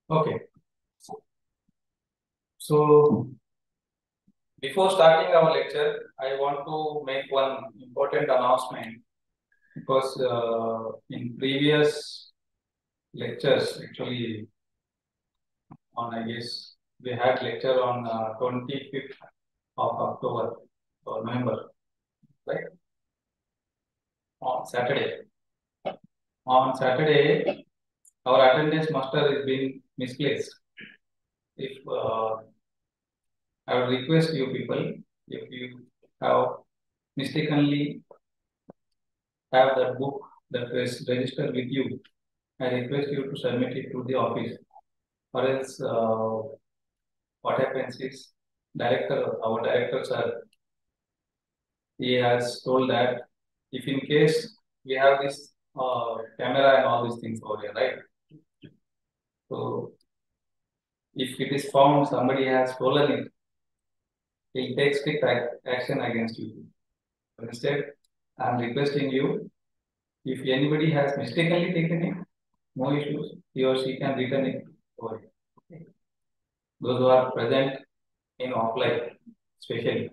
Okay. So before starting our lecture, I want to make one important announcement because in previous lectures, actually, on I guess we had lecture on 25th of October or November, right? On Saturday. On Saturday, our attendance master is being misplaced. If I would request you people, if you have mistakenly have that book that is registered with you, I request you to submit it to the office. Or else, what happens is, our director sir, he has told that if in case we have this camera and all these things over here, right? So if it is found somebody has stolen it, he'll take strict action against you. Instead, I'm requesting you, if anybody has mistakenly taken it, no issues, he or she can return it over here. Okay. Those who are present in offline, especially.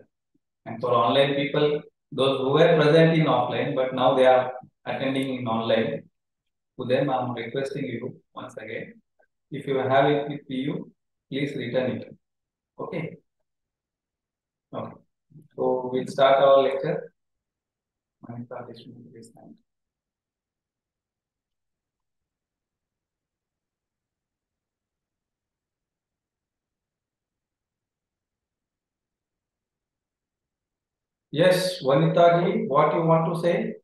And for online people, those who were present in offline, but now they are attending in online, to them I'm requesting you once again, if you have it with you, please return it. Okay. Okay. So we'll start our lecture. Yes, Vanita ji, what you want to say?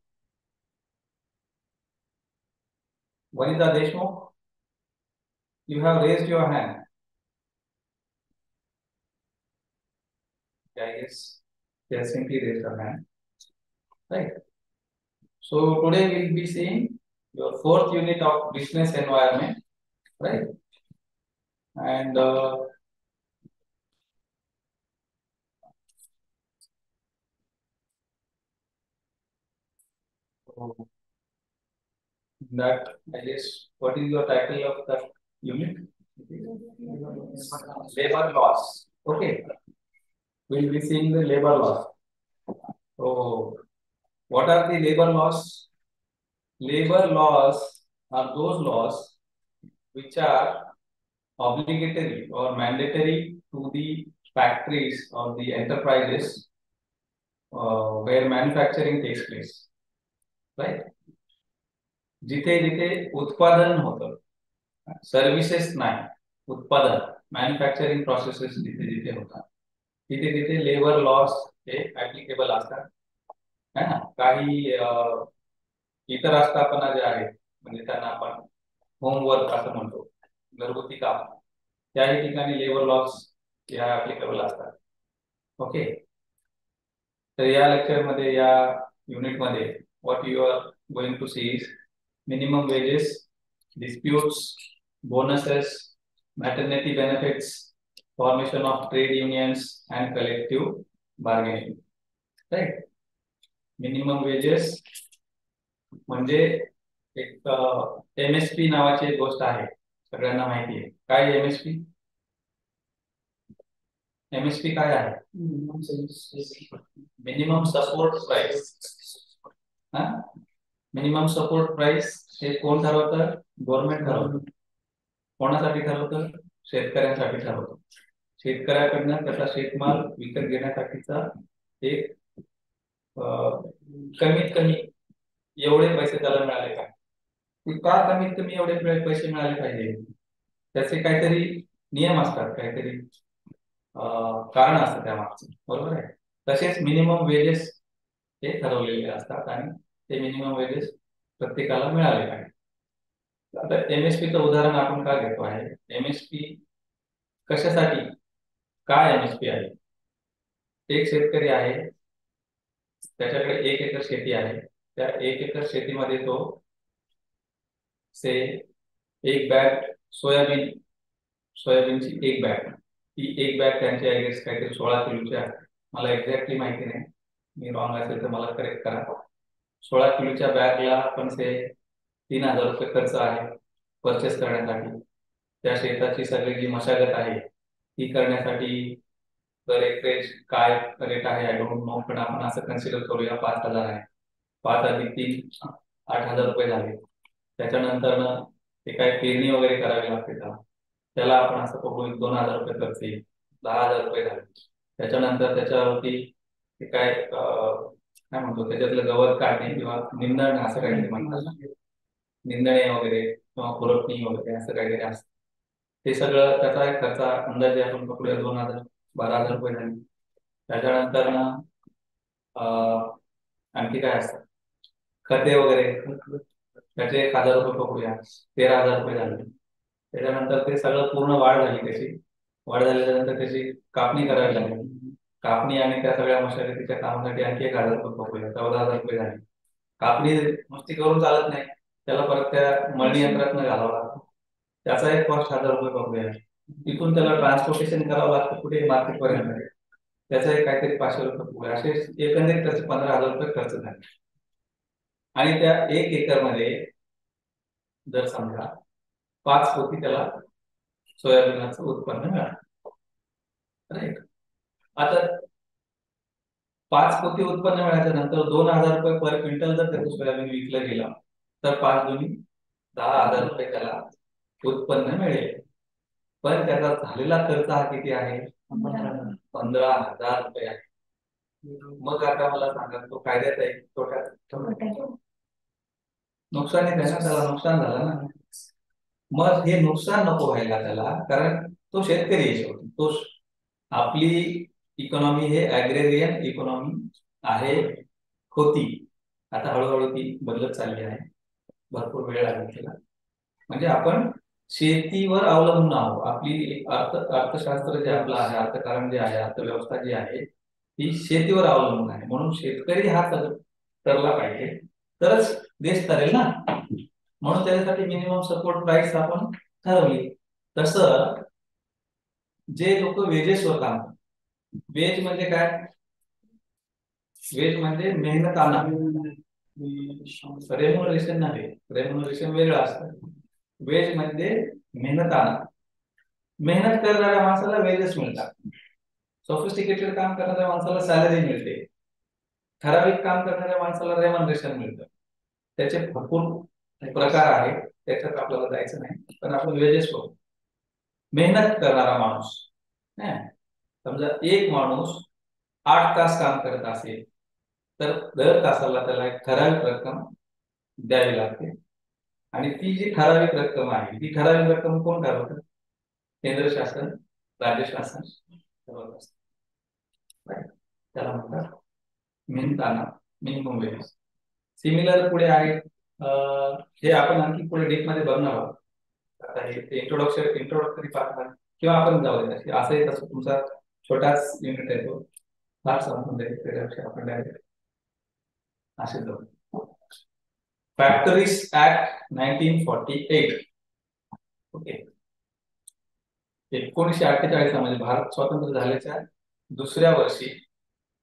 Vanita Deshmukh, you have raised your hand. I guess they have simply raised their hand. Right. So today we'll be seeing your fourth unit of business environment, right? And so that I guess what is your title of that unit? Labor laws. Okay. We'll be seeing the labor laws. So what are the labor laws? Labor laws are those laws which are obligatory or mandatory to the factories or the enterprises where manufacturing takes place, right? जिथे जिथे उत्पादन होतं, services नाही, उत्पादन manufacturing processes जिथे जिथे होतात, तिथे तिथे लेबर लॉस हे ऍप्लिकेबल असतात. है ना? काही इतर आस्थापना ज्या आहेत, म्हणजे त्यांना आपण होमवर्क असं म्हणतो, घरगुती काम, त्याही ठिकाणी लेबर लॉस या ऍप्लिकेबल असतात. ओके. तर या लेक्चरमध्ये, या युनिटमध्ये, what you are going to see is minimum wages, disputes, bonuses, maternity benefits, formation of trade unions, and collective bargaining. Right? Minimum wages म्हणजे एक MSP नावाची एक गोष्ट आहे, सगळ्यांना माहिती आहे. काय MSP? MSP काय आहे? Minimum support price. Minimum support price हे कोण ठरवतं? गव्हर्नमेंट ठरवतं. कोणासाठी ठरवतं? शेतकऱ्यांसाठी ठरवतं. शेतकऱ्याकडनं त्याचा शेतमाल विकत घेण्यासाठीचा एक कमीत कमी एवढे पैसे त्याला मिळाले पाहिजे. का कमीत कमी एवढे पैसे मिळाले पाहिजे? त्याचे काहीतरी नियम असतात, काहीतरी कारण असतं त्या मागचं, बरोबर आहे. तसेच मिनिमम वेजेस हे ठरवलेले असतात आणि ते मिनिमम वेजेस प्रत्येकाला मिळाले पाहिजे. आता MSPचं उदाहरण आपण का घेतो आहे? MSP कशासाठी, काय MSP आहे? एक शेतकरी आहे, त्याच्याकडे 1 एकर शेती आहे. त्या 1 एकर शेतीमध्ये तो से एक बॅग सोयाबीनची एक बॅग, ती एक बॅग त्यांच्या काहीतरी 16 किलोची आहे. मला एक्झॅक्टली माहिती नाही, मी रॉंग असेल तर मला करेक्ट करा. 16 किलोच्या बॅगला पण से 3000 रुपये खर्च आहे परचेस करण्यासाठी. त्या शेताची सगळी जी मशागत आहे ती करण्यासाठी तर एकरेज काय रेट आहे आय डोंट नो, पण आपण असं कन्सिडर करूया 5,000 आहे. 5 अधिक 3 8,000 रुपये झाले. त्याच्यानंतर ते काय पेरणी वगैरे करावी लागते त्याला आपण असं बघू 2,000 रुपये खर्च येईल. 10,000 रुपये झाले. त्याच्यानंतर त्याच्यावरती ते काय काय म्हणतो त्याच्यातलं गवत काढणे किंवा निंदण असं काहीतरी म्हणतात ना, निंदणे वगैरे किंवा खुरपणी वगैरे असं काहीतरी असतं. ते सगळं त्याचा एक खर्च अंदाजे आपण पकडूया 2,000 12,000 रुपये झाले. त्याच्यानंतर आणखी काय असतं खते वगैरे, त्याचे 1,000 रुपये पकडूया 13,000 रुपये झाले. त्याच्यानंतर ते सगळं पूर्ण वाढ झाली त्याची. वाढ झाल्यानंतर त्याची कापणी करावी लागली. कापणी आणि त्या सगळ्या मशागतीच्या कामासाठी आणखी 1,000 रुपये पकडूया 14,000 रुपये झाले. कापणी नुसती करून चालत नाही, त्याला परत त्या मळणी यंत्रातनं घालावं लागतं. त्याचा एक कॉस्ट 1,000 रुपये पकडूया. तिथून त्याला ट्रान्सपोर्टेशन करावं लागतं कुठे मार्केट पर्यंत, त्याचा एक काहीतरी 500 रुपये पकडूया. असे एकंदरीत त्याचे 15,000 रुपये खर्च झाले. आणि त्या 1 एकर मध्ये जर समजा 5 पोती त्याला सोयाबीनचं उत्पन्न मिळालं, राईट. आता 5 पोती उत्पन्न मिळाल्याच्या नंतर 2,000 रुपये पर क्विंटल जर त्याचं सोयाबीन विकलं गेलं तर 5 दुनी 10,000 रुपये त्याला उत्पन्न मिळेल. पण त्याचा झालेला खर्च हा किती आहे? 15,000 रुपये आहे. मग आता मला सांगा तो फायद्यात आहे तोट्यात? नुकसानीत आहे ना, त्याला नुकसान झालं ना. मग हे नुकसान नको व्हायला त्याला, कारण तो शेतकरी आहे शेवटी. तो आपली इकॉनॉमी हे ऍग्रेरियन इकॉनॉमी आहे होती. आता हळूहळू ती बदलत चालली आहे. भरपूर वेळ लागेल त्याला. म्हणजे आपण शेतीवर अवलंबून आहोत. आपली अर्थशास्त्र जे आपलं आहे, अर्थकारण जे आहे, अर्थव्यवस्था जी आहे ती शेतीवर अवलंबून आहे. म्हणून शेतकरी हा ठरला पाहिजे तरच देश ठरेल ना. म्हणून त्याच्यासाठी मिनिमम सपोर्ट प्राइस आपण ठरवली. तसं जे लोक वेजेसवर काम करतात, वेज म्हणजे काय? वेज म्हणजे मेहनताना. रेम्युनरेशन नाही, रेम्युनरेशन वेगळं असतं. वेज म्हणजे मेहनताना. मेहनत करणाऱ्या माणसाला वेजेस मिळतात. सोफिस्टिकेटेड काम करणाऱ्या माणसाला सॅलरी मिळते. ठराविक काम करणाऱ्या माणसाला रेम्युनरेशन मिळतं. त्याचे भरपूर प्रकार आहेत, त्याच्यात आपल्याला जायचं नाही, पण आपण वेजेस बघू. मेहनत करणारा माणूस, समजा एक माणूस 8 तास काम करत असेल तर दर तासाला त्याला एक ठराविक रक्कम द्यावी लागते. आणि ती जी ठराविक रक्कम आहे ती ठराविक रक्कम कोण ठरवतं? केंद्र शासन, राज्य शासन ठरवत असतं. त्याला म्हणतात मेहनताना, मिनिमम वेजेस. सिमिलर पुढे आहे, हे आपण आणखी पुढे डीप मध्ये बघणार आहोत. आता हे इंट्रोडक्टरी पार्ट आहे किंवा आपण जाऊ दे असं एक असं तुमचा छोटाच युनिट आहे तो फार समजून जाईल. त्याच्यापेक्षा आपण डायरेक्ट असे जाऊ. Factories act 1948. ओके. 1948 म्हणजे भारत स्वतंत्र झाल्याच्या दुसऱ्या वर्षी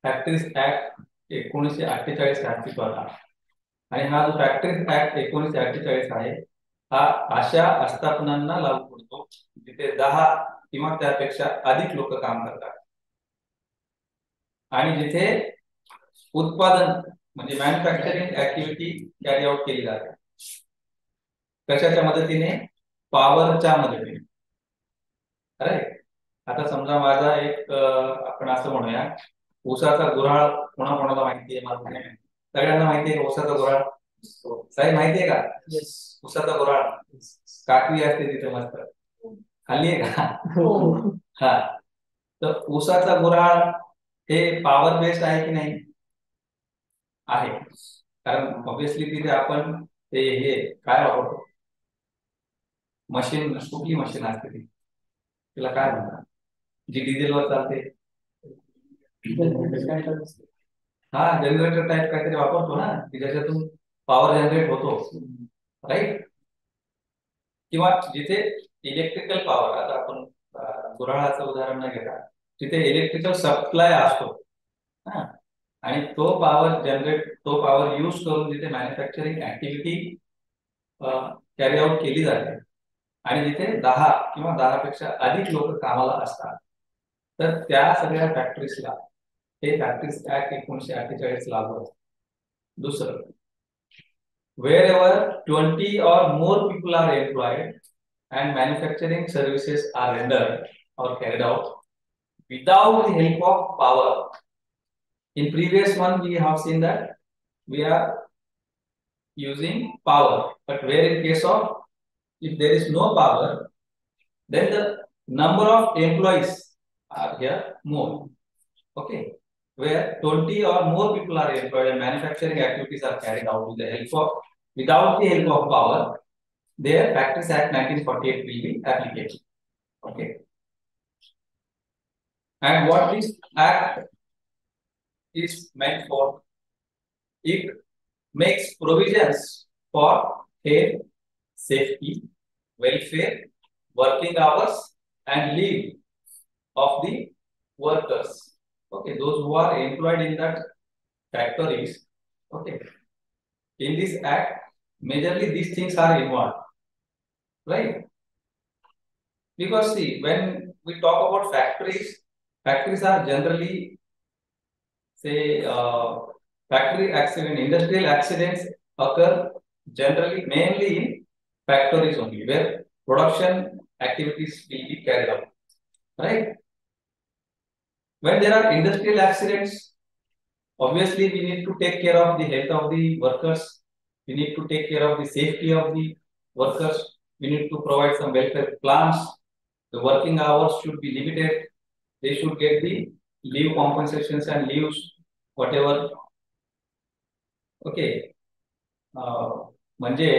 फॅक्टरीज ऍक्ट 1948 अस्तित्वात आला. आणि हा जो फॅक्टरीज ऍक्ट 1948 आहे हा अशा आस्थापनांना लागू पडतो जिथे 10 किंवा त्यापेक्षा अधिक लोक काम करतात आणि जिथे उत्पादन म्हणजे मॅन्युफॅक्चरिंग ऍक्टिव्हिटी कॅरी आउट केली जाते. कशाच्या मदतीने? पॉवरच्या मदतीने. अरे आता समजा माझा एक आपण असं म्हणूया ऊसाचा गुऱ्हाळ कोणाकोणाला माहिती आहे? मला नाही, सगळ्यांना माहिती आहे ऊसाचा गुऱ्हाळ. साहेब माहिती आहे का ऊसाचा गुऱ्हाळ? काकवी असते तिथे मस्त, खाल्ली आहे का? हा. तर ऊसाचा गुऱ्हाळ हे पॉवर बेस्ड आहे की नाही? आहे. कारण ऑब्विसली तिथे आपण ते हे काय वापरतो, मशीन. कुठली मशीन असते ती, तिला काय म्हणतात, जी डिझेलवर चालते? हा, जनरेटर टाइप काहीतरी वापरतो ना की ज्याच्यातून पॉवर जनरेट होतो, राईट. किंवा जिथे इलेक्ट्रिकल पॉवर, आता आपण गुऱ्हाळाचं उदाहरण न घेता तिथे इलेक्ट्रिकल सप्लाय असतो आणि तो पॉवर यूज करून जिथे मॅन्युफॅक्चरिंग ऍक्टिव्हिटी कॅरी आउट केली जाते आणि जिथे 10 किंवा 10 पेक्षा अधिक लोक कामाला असतात, तर त्या सगळ्या फॅक्टरीजला हे फॅक्टरीज ऍक्ट 1948 लागू असतं. दुसरं, wherever 20 or more people are employed and manufacturing services are rendered or carried out without the help of power. In previous one we have seen that we are using power, but where in case of if there is no power, then the number of employees are here more. Okay, where 20 or more people are employed and manufacturing activities are carried out with the help of without the help of power, their Factories Act 1948 will be applicable. Okay, and what this act is meant for, it makes provisions for health, safety, welfare, working hours, and leave of the workers. Okay, those who are employed in that factories. Okay, in this act, majorly these things are involved, right? Because see, when we talk about factories, factories are generally say factory accident, industrial accidents occur generally mainly in factories only, where production activities will be carried out, right? When there are industrial accidents, obviously we need to take care of the health of the workers. We need to take care of the safety of the workers. We need to provide some welfare plans. The working hours should be limited. They should get the leave compensations and leaves, whatever. Okay. म्हणजे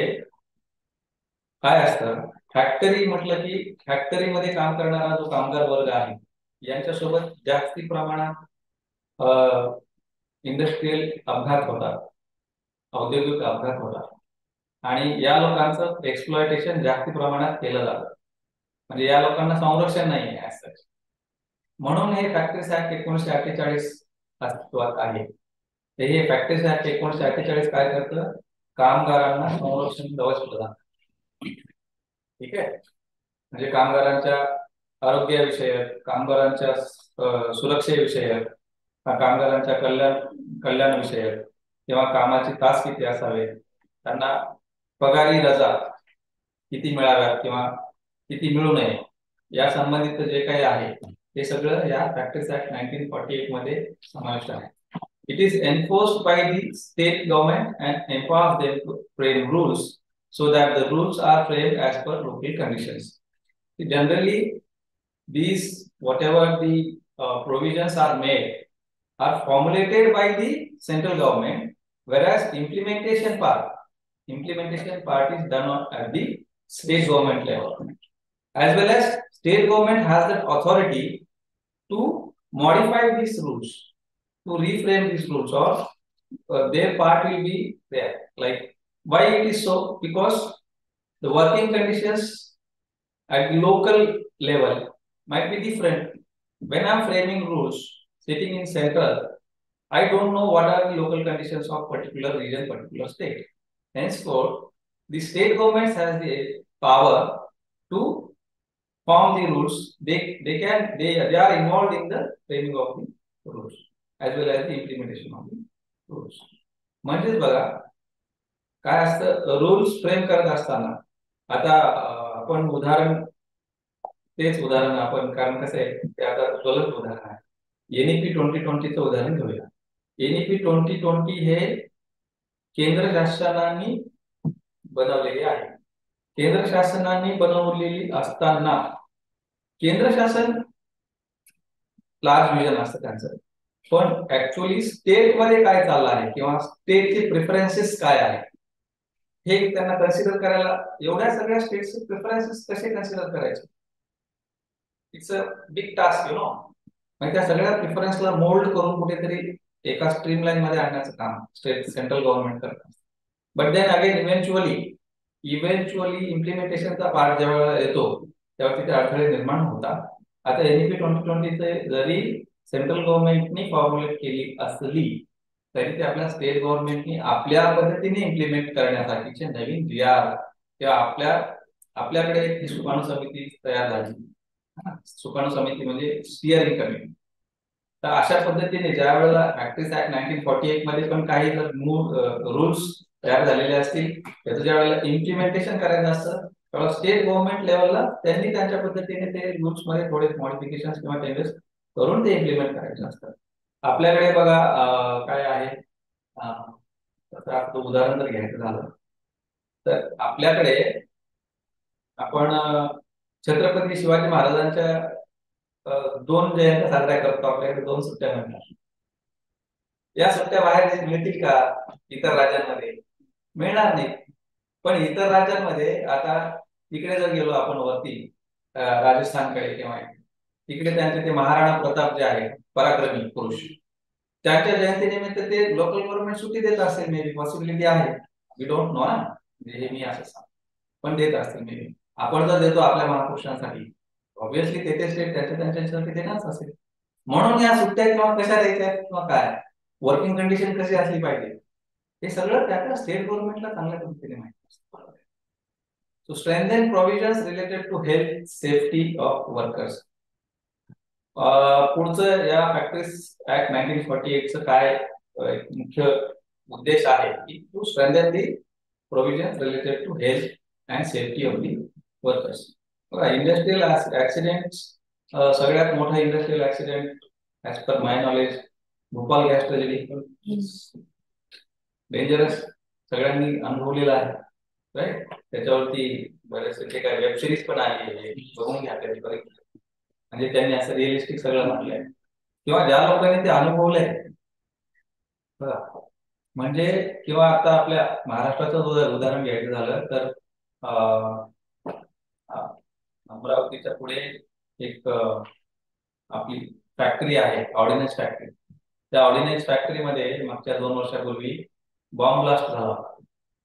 काय असतं, factory म्हटलं की फॅक्टरीमध्ये काम करणारा जो कामगार वर्ग आहे यांच्यासोबत जास्ती प्रमाणात इंडस्ट्रियल अपघात होतात, औद्योगिक अपघात होतात आणि या लोकांचं एक्सप्लॉयटेशन जास्ती प्रमाणात केलं जातं. म्हणजे या लोकांना संरक्षण नाही आहे असं. म्हणून हे फॅक्टरीज ऍक्ट 1948 अस्तित्वात आहे. हे फॅक्टरीज ऍक्ट 1948 काय करतं, कामगारांना संरक्षण कवच प्रदान. ठीक आहे, म्हणजे कामगारांच्या आरोग्याविषयक, कामगारांच्या सुरक्षेविषयक, कामगारांच्या कल्याणविषयक किंवा कामाचे तास किती असावे, त्यांना पगारी रजा किती मिळाव्यात किंवा किती मिळू नये या संबंधित जे काही आहे ते सगळं या फॅक्टरीज ऍक्ट 1948 मध्ये समाविष्ट आहे. It is enforced by the state government and empowers them to frame rules so that the rules are framed as per local conditions. Generally, these whatever the provisions are made are formulated by the central government, whereas implementation part is done at the state government level. As well as state government has the authority to modify these rules, to reframe these rules, or their part will be there. Like, why it is so? Because the working conditions at the local level might be different. When I'm framing rules sitting in central, I don't know what are the local conditions of particular region, particular state. Henceforth, the state government has the power to form the rules. They are involved in the framing of the rules as well as the implementation of the rules. म्हणजेच बघा काय असतं, rules frame करत असताना आता आपण तेच उदाहरण आपण, कारण कसं आहे ते आता ज्वलंत उदाहरण आहे. NEP 2020चं उदाहरण घेऊया. NEP 2020 हे केंद्र शासनाने बनवलेले आहे. केंद्र शासनाने बनवलेली असताना केंद्र शासन लार्ज विजन असतं त्यांचं, पण ऍक्च्युअली स्टेट मध्ये काय चाललं आहे किंवा स्टेटचे प्रेफरन्सेस काय आहेत हे त्यांना कन्सिडर करायला, एवढ्या सगळ्या स्टेटचे प्रेफरन्सेस कसे कन्सिडर करायचे, it's a big task no. म्हणजे त्या सगळ्या प्रेफरन्सला मोल्ड करून कुठेतरी एका स्ट्रीमलाईन मध्ये आणण्याचं काम सेंट्रल गव्हर्नमेंट करतात. बट देन अगेन इव्हेंच्युअली इम्प्लिमेंटेशनचा पार्ट जेव्हा येतो तेव्हा तिथे अडथळे निर्माण होतात. आता NEP 2020 जरी सेंट्रल गव्हर्नमेंटनी फॉर्म्युलेट केली असली तरी ते आपल्या स्टेट गव्हर्नमेंटनी आपल्या पद्धतीने इम्प्लिमेंट करण्यासाठीचे नवीन GR किंवा आपल्या आपल्याकडे एक सुकाणू समिती तयार झाली. सुकाणू समिती म्हणजे स्टिअरिंग कमिटी. तर अशा पद्धतीने ज्या वेळेला फॅक्टरीज ऍक्ट 1948 मध्ये पण काही जर रूल्स तयार झालेले असतील, त्याचं ज्या वेळेला इम्प्लिमेंटेशन करायचं असतं तेव्हा स्टेट गव्हर्नमेंट लेवलला त्यांनी त्यांच्या पद्धतीने ते रूल्स मध्ये थोडे मॉडिफिकेशन किंवा चेंजेस करून ते इम्प्लिमेंट करायचे असतात. आपल्याकडे बघा काय आहे, तर आपलं उदाहरण जर घ्यायचं झालं तर आपल्याकडे आपण छत्रपती शिवाजी महाराजांच्या 2 जयंत्या साजऱ्या करतो. आपल्याकडे 2 सुट्ट्या मिळतात. या सुट्ट्या बाहेर मिळतील का इतर राज्यांमध्ये? मिळणार नाही. पण इतर राज्यांमध्ये आता तिकडे जर गेलो आपण वरती राजस्थानकडे किंवा तिकडे त्यांचे ते महाराणा प्रताप जे आहे पराक्रमी पुरुष, त्यांच्या जयंतीनिमित्त ते लोकल गव्हर्नमेंट सुट्टी देत असेल. मे बी पॉसिबिलिटी आहे, वी डोंट नो ना, हे मी असं सांग पण देत असतील मे बी. आपण जर देतो आपल्या महापुरुषांसाठी, ऑब्व्हियसली ते स्टेट त्यांच्यासाठी देणारच असेल. म्हणून या सुट्ट्या किंवा कशा द्यायच्या किंवा काय वर्किंग कंडिशन कशी असली पाहिजे हे सगळं त्या स्टेट गव्हर्नमेंटला चांगल्या पद्धतीने माहिती असतं. So strengthen provisions related to health safety of workers. पुढचं या फॅक्टरीज ऍक्ट 1948 चं काय एक मुख्य उद्देश आहे की to strengthen the provisions related to health and safety of the workers. Industrial accident, सगळ्यात मोठा industrial accident as per my knowledge Bhopal gas tragedy. Dangerous, सगळ्यांनी अनुभवलेला आहे, राईट. त्याच्यावरती बरेचसे ते काय वेब सिरीज पण आहे, बघून घ्या कधी बघितलं. म्हणजे त्यांनी असं रिअलिस्टिक सगळं म्हटलंय किंवा ज्या लोकांनी ते अनुभवलंय म्हणजे. किंवा आता आपल्या महाराष्ट्राचं उदाहरण घ्यायचं झालं तर अमरावतीच्या पुढे एक आपली फॅक्टरी आहे, ऑर्डिनन्स फॅक्टरी. त्या ऑर्डिनन्स फॅक्टरीमध्ये मागच्या 2 वर्षापूर्वी बॉम्ब ब्लास्ट झाला.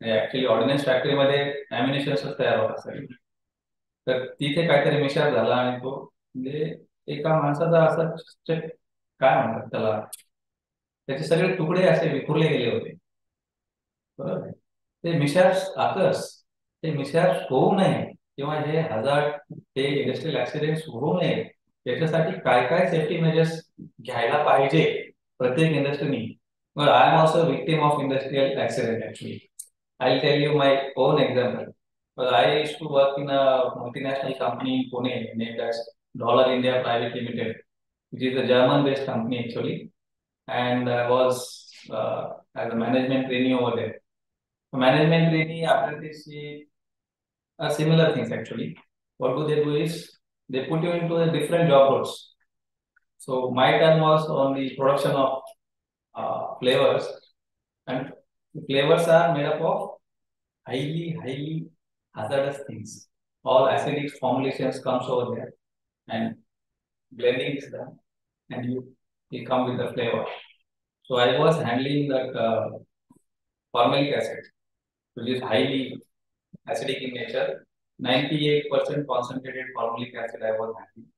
ऍक्च्युली ऑर्डिनन्स फॅक्टरीमध्ये अॅम्युनिशन तयार होत असेल, तर तिथे काहीतरी मिसॅप झाला आणि तो म्हणजे एका माणसाचा असा काय म्हणतात त्याला, त्याचे सगळे तुकडे असे विखुरले गेले होते. बरोबर. ते मिसॅप्स आकर्स, ते मिसॅप्स होऊ नये किंवा हे हजार्ड, हे इंडस्ट्रियल ऍक्सिडेंट्स होऊ नये त्याच्यासाठी काय काय सेफ्टी मेजर्स घ्यायला पाहिजे प्रत्येक इंडस्ट्रीनी. I am also victim of industrial accident actually. I'll tell you my own example. Well, I used to work in a multinational company in Pune named as Dollar India Private Limited, which is a German-based company actually, and I was as a management trainee over there. A management trainee apprentice are similar things actually. What do they do is they put you into a different job roles. So my turn was on the production of flavors, and the flavors are made up of highly hazardous things. All acidic formulations comes over there and blending is done and you come with the flavor. So I was handling that formalic acid, which is highly acidic in nature. 98% concentrated formalic acid I was handling.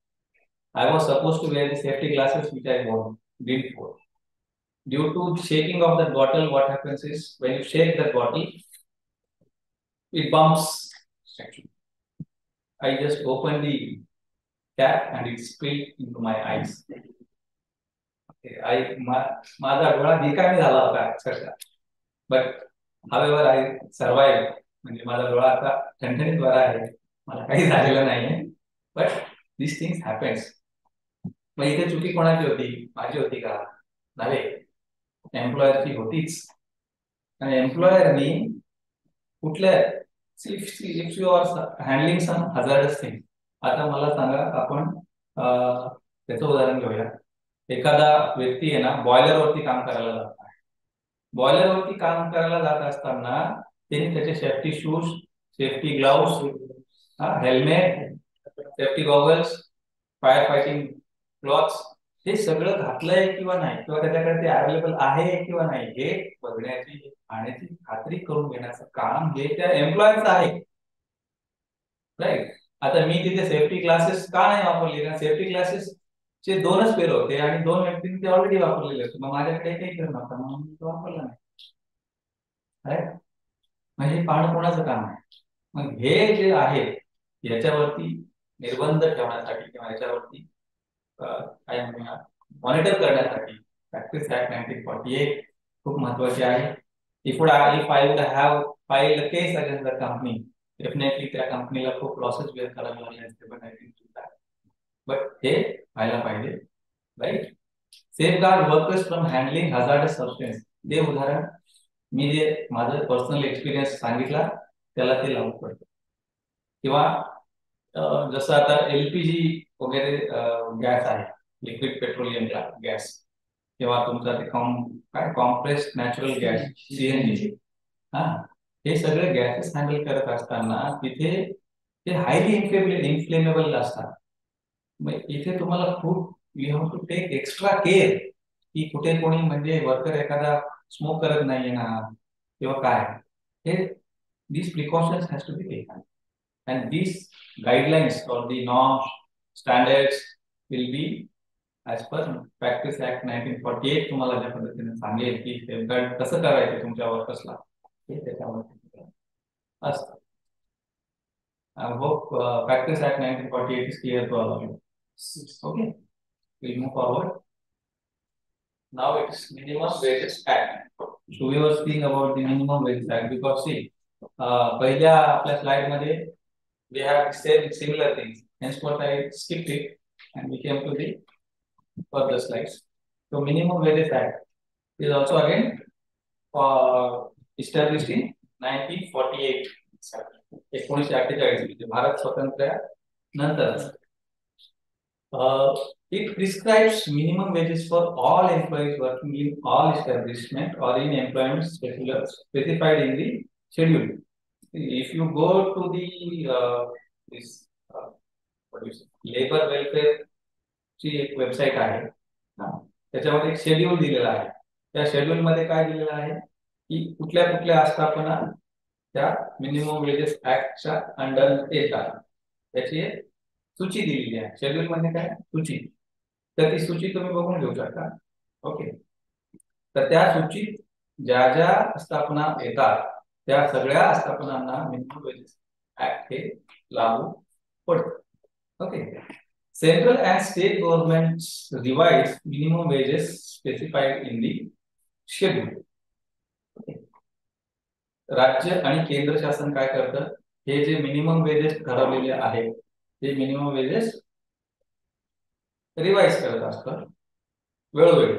I was supposed to wear the safety glasses which I didn't wear. Due to shaking of that bottle, what happens is when you shake that bottle, it bumps. I just opened the cap and it spilled into my eyes. माझा डोळा निकामी झाला होता अक्षरशः. But however I survive. म्हणजे माझा डोळा आता ठणठणीत बरा आहे, मला काही झालेलं नाहीये. But this things happens. मग इथे चुकी कोणाची होती? माझी होती का? नाही, एम्प्लॉयरची होतीच. आणि एम्प्लॉयरनी कुठल्या if you are handling some hazardous thing. आता मला सांगा, आपण त्याचं उदाहरण घेऊया. एखादा व्यक्ती आहे ना बॉयलरवरती काम करायला जात आहे. बॉयलरवरती काम करायला जात असताना त्यांनी त्याचे safety shoes, safety gloves, helmet, safety goggles, fire fighting clothes हे सगळं घातलंय किंवा नाही, किंवा त्याच्याकडे ते अवेलेबल आहे किंवा नाही हे बघण्याची आणि खात्री करून घेण्याचं काम हे त्या एम्प्लॉयरचं आहे, राईट. आता मी तिथे सेफ्टी क्लासेस का नाही वापरले? कारण सेफ्टी क्लासेस चे 2च पेर होते आणि 2 व्यक्तींनी ते ऑलरेडी वापरलेले होते. मग माझ्याकडे काही पेर नव्हता म्हणून मी तो वापरला नाही. म्हणजे पाहणं कोणाचं काम आहे? मग हे जे आहे याच्यावरती निर्बंध ठेवण्यासाठी किंवा याच्यावरती काय म्हणूया मॉनिटर करण्यासाठी प्रॅक्टिस ऍक्ट 1948 खूप महत्वाची आहे. If I would have filed a case against the company, definitely त्या कंपनीला खूप लॉसेस बेअर करावे लागले असते, बट हे व्हायला पाहिजे, right. Safeguard workers from handling hazardous substance, ते उदाहरण मी जे माझं पर्सनल एक्सपिरियन्स सांगितला त्याला ते लागू पडतं. किंवा जसं आता LPG वगैरे गॅस आहे, लिक्विड पेट्रोलियम गॅस, किंवा तुमचा ते काय कॉम्प्रेस्ड नॅचरल गॅस CNG, हा, हे सगळे गॅसेस हँडल करत असताना तिथे ते हायली इन्फ्लेमेबल असतात. मग इथे तुम्हाला खूप you have to take extra care की कुठे कोणी म्हणजे वर्कर एखादा स्मोक करत नाहीये ना किंवा काय, हे these precautions has to be taken and these guidelines or the norms standards will be as per Practice Act 1948. तुम्हाला ज्या पद्धतीने सांगेल की सेफगार्ड कसं करायचं तुमच्या वर्कर्सला, हे त्याच्यामध्ये असतं. I hope Practice Act 1948 is clear to all of you. Okay, we'll move forward. Now it's Minimum Wages Act. So we were speaking about the Minimum Wages Act because see, पहिल्या आपल्या slide मध्ये we have said similar things. Henceforth I skipped it and we came to the further slides. So Minimum Wages Act is also again established in 1948. 1948 म्हणजे भारत स्वातंत्र्यानंतर. It prescribes minimum wages for all employees working in all establishment or in employment specified in the schedule. If you go to the this what is labor welfare ची एक website आहे, त्याच्यामध्ये एक schedule दिलेला आहे. त्या शेड्यूल मध्ये काय दिलेलं आहे की कुठल्या कुठल्या आस्थापना त्या मिनिमम वेजेस ऍक्टच्या अंडर येतात, त्याची सूची दिलेली आहे. शेड्यूल मध्ये काय सूची, तर ती सूची तुम्ही बघून घेऊ शकता. ओके, तर त्या सूचीत ज्या ज्या आस्थापना येतात त्या सगळ्या आस्थापनांना मिनिमम वेजेस ऍक्ट हे लागू पडतं. Okay, central and state governments revise minimum wedges specified in the schedule. राज्य आणि केंद्र शासन काय करतं, हे जे मिनिमम वेजेस ठरवलेले आहेत ते मिनिमम वेजेस रिवाइज करत असतं वेळोवेळी.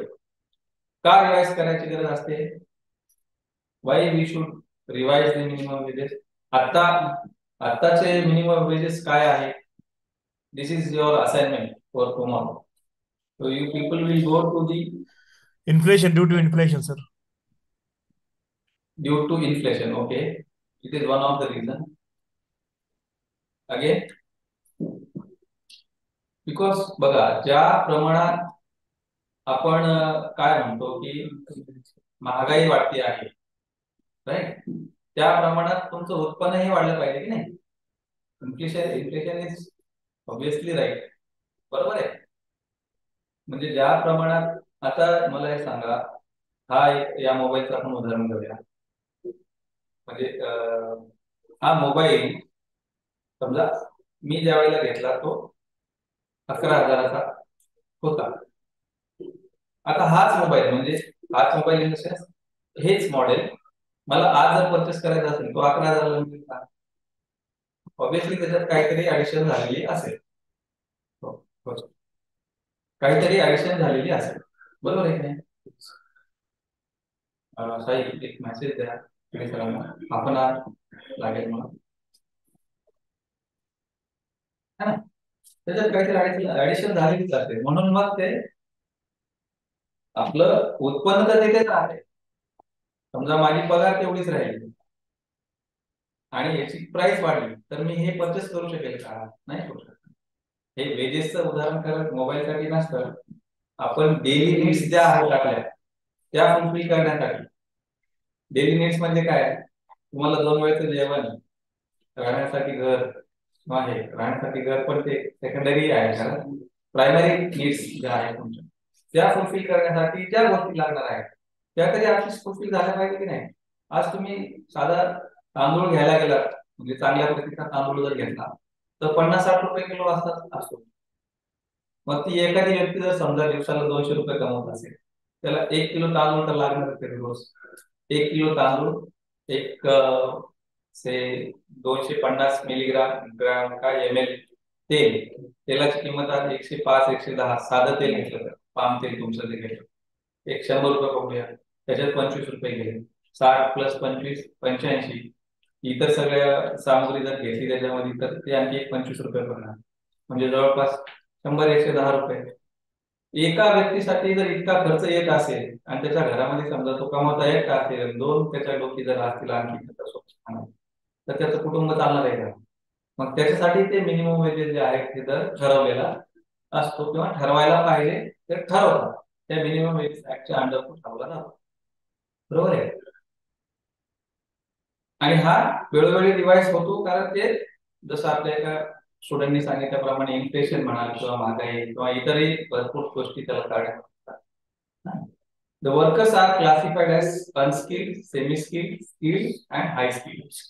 का रिवाइज करायची गरज असते, why we should revise the minimum wages. आताचे मिनिमम वेजेस काय आहे, this is your assignment for tomorrow. So you people will go to the Inflation, due to inflation, sir. Due to inflation, okay, it is one of the reason. Again, because बघा ज्या प्रमाणात आपण काय म्हणतो की महागाई वाढती आहे, राईट, त्या प्रमाणात तुमचं उत्पन्नही वाढलं पाहिजे की नाही. इन्फ्लेशन इज ऑब्विसली राईट, बरोबर आहे. म्हणजे ज्या प्रमाणात, आता मला हे सांगा, हा एक या मोबाईलचं आपण उदाहरण घेऊया. म्हणजे हा मोबाईल समजा मी ज्या वेळेला घेतला तो 11,000चा होता. आता हाच मोबाईल म्हणजे हाच मोबाईल इन द सेन्स हेच मॉडेल मला आज जर परचेस करायचा असेल तो 11,000ला मिळेल का? ऑब्विसली त्याच्यात काहीतरी ऍडिशन झालेली असेल, काहीतरी ऍडिशन झालेली असेल, बरोबर आहे की नाही. साई एक मेसेज द्या सरांना, आपण लागेल मला, त्याच्यात काहीतरी ऍडिशन झालेलीच असते, म्हणून मग ते आपलं उत्पन्न तर तिथेच आहे. समजा माझी पगार तेवढीच राहिली आणि याची प्राइस वाढली तर मी हे परचेस करू शकेल का? नाही करू शकत. हे वेजेसचं उदाहरण करत मोबाईलसाठी नसतं, आपण डेली नीड्स ज्या आहेत आपल्या त्या फुलफिल करण्यासाठी. डेली नीड्स म्हणजे काय, तुम्हाला 2 वेळेचं जेवण, राहण्यासाठी घर, आहे राहण्यासाठी घर, पण ते सेकंडरी आहे, कारण प्रायमरी नीड्स ज्या आहेत तुमच्या त्या फुलफिल करण्यासाठी ज्या गोष्टी लागणार आहेत त्या तरी आपली फुलफिल झाल्या पाहिजे की नाही. आज तुम्ही साधा तांदूळ घ्यायला गेलात, म्हणजे चांगल्या प्रतीचा तांदूळ जर घेतला तर 50-60 रुपये किलो असतो. मग ती एखादी व्यक्ती जर समजा दिवसाला 200 रुपये कमवत असेल, त्याला 1 किलो तांदूळ तर लागणार ते रोज. 1 किलो तांदूळ एक से 250 मिलीग्राम ग्राम का ml तेल, तेलाची किंमत आहे 105-110. साधं तेल घेतलं तर पाम तेल तुमचं ते घेतलं 100 रुपये बघूया, त्याच्यात 25 रुपये गेले. 60 + 25 85. इतर सगळ्या सामग्री जर घेतली त्याच्यामध्ये तर ते आणखी 25 रुपये पडणार. म्हणजे जवळपास 100-110 रुपये. एका व्यक्तीसाठी जर इतका खर्च येत असेल आणि त्याच्या घरामध्ये समजा तो कमवता एकटा असेल, 2 त्याच्या डोकी जर असतील आणखी तर त्याचं कुटुंब चालणार आहे का? मग त्याच्यासाठी ते मिनिमम वेजेस जे आहेत ते दर ठरवलेला असतो किंवा ठरवायला पाहिजे ते ठरवतात. त्या मिनिमम वेजेस ऍक्टच्या अंडर ठरवला जातो. बरोबर आहे. आणि हा वेळोवेळी रिवाइज होतो, कारण ते जसं आपल्या एका स्टुडंटनी सांगितल्याप्रमाणे इन्फ्लेशन म्हणा किंवा महागाई किंवा इतरही भरपूर गोष्टी त्याला काढण्यात असतात. The workers are classified as unskilled, semi-skilled, skilled and high skilled.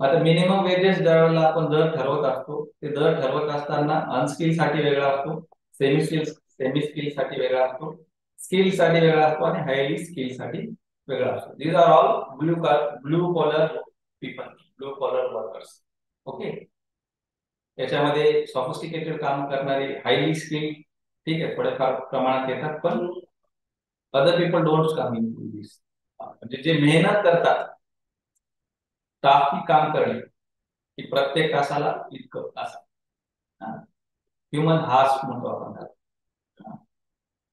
आता मिनिमम वेजेस ज्यावेळेला आपण दर ठरवत असतो, ते दर ठरवत असताना अनस्किल साठी वेगळा असतो, सेमी स्किल साठी वेगळा असतो, स्किल साठी वेगळा असतो आणि हायली स्किल साठी वेगळा असतो. These are all blue collar people, blue collar workers. Okay. याच्यामध्ये सॉफिस्टिकेटेड काम करणारे हायली स्किल ठीक आहे थोड्याफार प्रमाणात येतात, पण other people don't come into this. म्हणजे जे मेहनत करतात ताकी काम करणे की प्रत्येक तासाला इतकं असं ह्युमन हार्स म्हणतो आपण त्याला.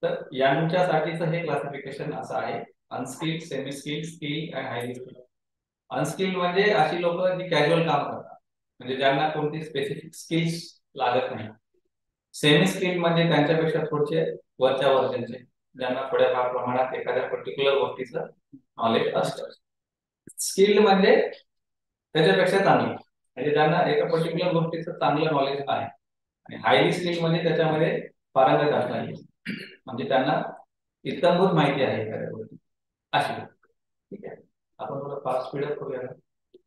तर यांच्यासाठीच हे क्लासिफिकेशन असं आहे, अनस्किल्ड, सेमी स्किल्ड, स्किल आणि हायली स्किल्ड. अनस्किल्ड म्हणजे अशी लोक जी कॅज्युअल काम करतात, म्हणजे ज्यांना कोणती स्पेसिफिक स्किल्स लागत नाही. सेमी स्किल्ड म्हणजे त्यांच्यापेक्षा थोडे वरच्या वर्जनचे, ज्यांना थोड्याफार प्रमाणात एखाद्या पर्टिक्युलर गोष्टीचं नॉलेज असतं. स्किल्ड म्हणजे त्याच्यापेक्षा चांगली, म्हणजे ज्यांना एका पर्टिक्युलर गोष्टीचं चांगलं नॉलेज आहे. आणि हायली स्किल म्हणजे त्याच्यामध्ये पारंगत असणारी, म्हणजे त्यांना इत्तमभूत माहिती आहे एखाद्या गोष्टी अशी. ठीक आहे, आपण थोडं फास्ट स्पीडअप करूया